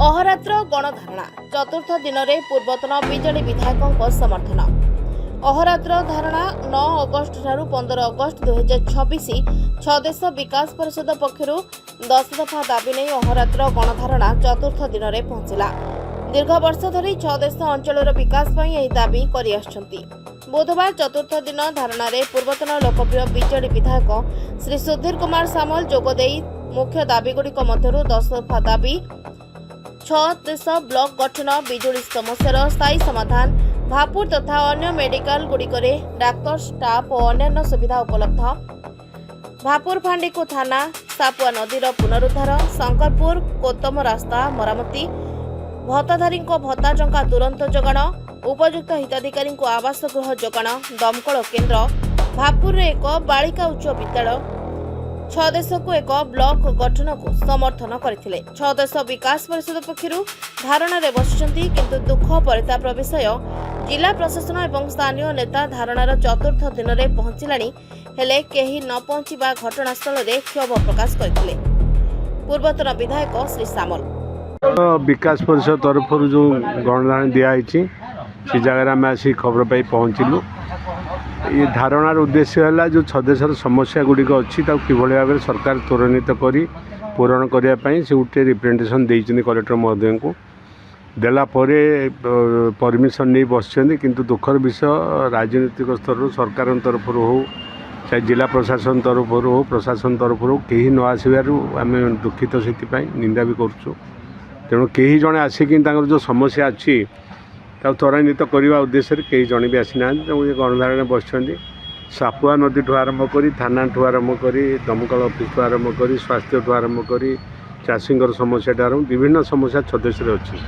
अहोरात्र गणधारणा चतुर्थ दिन में पूर्वतन बीजेडी विधायकों समर्थन। अहोरात्र धारणा 9 अगस्ट ठारू 15 अगस्ट 2026 छदेश विकास परिषद पक्षर 10 दफा दाबी नहीं अहोरात्र गणधारणा चतुर्थ दिन में पहुंचला। दीर्घ वर्ष धरी छदेश अंचल विकास यह दाबी कर बुधवार चतुर्थ दिन धारणा पूर्वतन लोकप्रिय बीजेडी विधायक श्री सुधीर कुमार सामल जोगदे मुख्य दाबीगुड़िक मध्य 10 दफा दाबी 6 ब्लॉक गठन, बिजुली समस्यार स्थायी समाधान, भापुर तथा अन्य मेडिकल गुड़िकरे डाक्तर स्टाफ और अन्य सुविधा उपलब्ध, भापुर फांडीकु थाना, सापुआ नदीर पुनरुद्धार, शंकरपुर कोतम रास्ता मरामती, भत्ताधारी भत्ता टंका तुरंत जोगाण, उपयुक्त हिताधिकारी आवास गृह जोगाण, दमकल केन्द्र, भापुर एक बालिका उच्च विद्यालय, छदेश को एक ब्लॉक गठन को समर्थन करथिले। छदेश विकास परिषद पक्षर धारणा बसिଛନ୍ତି किंतु दुख परिताप विषय जिला प्रशासन और स्थानीय नेता धारणार चतुर्थ दिन में पहुंचलानी हेले केही न पहुंचीबा घटनास्थल में क्षोभ प्रकाश करथिले। पूर्वतन विधायक श्री सामल विकास परिषद तरफ जो गणधारणा दिखाई से जगह आम आसी खबर पाई पहुँचलु। ये धारणार उद्देश्य है जो छदेशर समस्या गुड़िक अच्छी कि भाव सरकार त्वरान्वित करी पूरण करने से गोटे रिप्रेजेंटेशन देते कलेक्टर महोदय को देला परमिशन नहीं बस किंतु दुखर विषय राजनीतिक स्तर सरकार तरफ हो चाहे जिला प्रशासन तरफ हो प्रशासन तरफ हो कहीं न आसबार आम दुखित से निंदा भी करूँ। तेणु कहीं जड़े आसिक जो समस्या अच्छी त्वरान्वित करने उद्देश्य कई जन भी आसी ना गणधारण बस सापुआ नदी ठू आरंभ कर थाना ठू आरंभ कर दमकल ऑफिस ठू आरंभ कर स्वास्थ्य ठू आरंभ कर चाषी समस्या आरंभ विभिन्न समस्या छदेश अच्छी।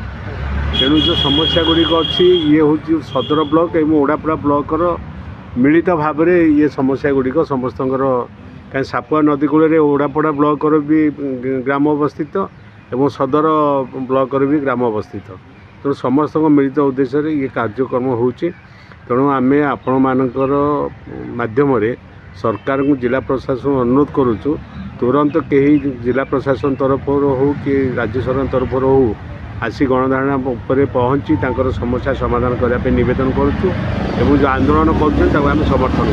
तेणु जो समस्या गुड़िक अच्छी ये हूँ सदर ब्लॉक और ओडापड़ा ब्लॉकर मिलित भाव में ये समस्या गुड़िक समस्त कहीं सापुआ नदी कूल ओडापड़ा ब्लॉकर भी ग्राम अवस्थित और सदर ब्लॉकर भी ग्राम अवस्थित। तेणु समस्त मिलित उद्देश्य ये कार्यक्रम हो तेणु आम आपण मानकर माध्यम सरकार को जिला प्रशासन अनुरोध करुचु तुरंत कहीं जिला प्रशासन तरफ हो कि राज्य सरकार तरफ हो आसी गणधारणा पर पहुँची समस्या समाधान करने निवेदन करुचु एवं जो आंदोलन करें समर्थन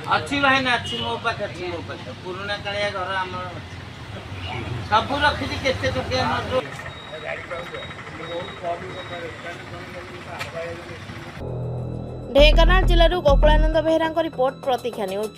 अच्छी भाई ना अच्छी मो पाखे अच्छी मो पाखे पुराना कालिया घर आम सब रखी केते टकिया ढेंकानाल जिलूर गोकुलानंद बेहरा रिपोर्ट प्रतीक्षा न्यूज।